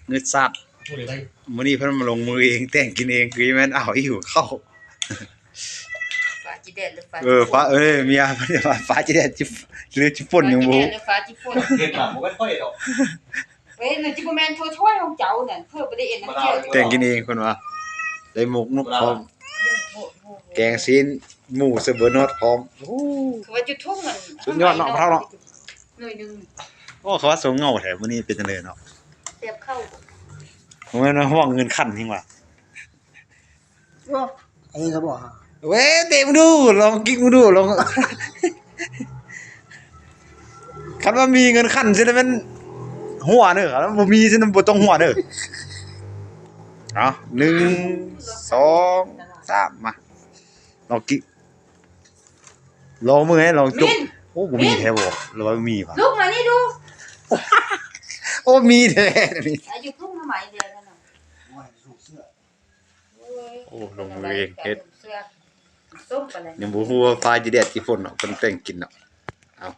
เงือกสัตว์มื้อนี้เพิ่นมาลงมือเองแต่งกินเองคือแม่นเอาหิวเข้าฟ้าจีแดดหรือฟ้าฟ้าเมียเพิ่นว่าฟ้าจิแดดจิหรือจิป่นยังบ่ ฟ้าจีฝน เห็นบ่บ่ค่อยดอก เว้ยนั่นจิบ่แม่นถ้วยของเจ้านั่นเพิ่นบ่ได้เอ็นน้ำเจียว แต่งกินเองเพิ่นว่าได้หมกนุกพร้อมแกงซีนหมูเสเบอร์นอตพร้อมโอ้ คือว่าจุดทุ่งมัน สุดยอดเนาะพระเนาะ หน่อยนึง โอ้เขาว่าสงเงาแท้มื้อนี้เป็นจังได๋เนาะ เสียบเข้า ผมว่าห้องเงินคั่นจริงว่ะ อันนี้เขาบอก เว้ยเตะมึงดูลองกิ๊กมึงดูลองคันว่ามีเงินคั่นสิได้มันหัวเด้อคันบ่มีสิมันบ่ต้องหัวเด้อเอา1 2 3มาลองกิ๊กลองมือให้ลองจุกโอ้บ่มีแท้บ่หรือว่ามีป่ะ ลูกมานี่ดู โอ้มีแท้นี่ อายุทุ่งทำไมเดียวนั่นน่ะ ว่าสูบเสื้อ โอ้ลงมือเองเฮ็ด ส้มปานใด ยังบ่ฮู้ว่าฟ้าสิแดดสิฝนเนาะเพิ่นแต่งกินเนาะเอา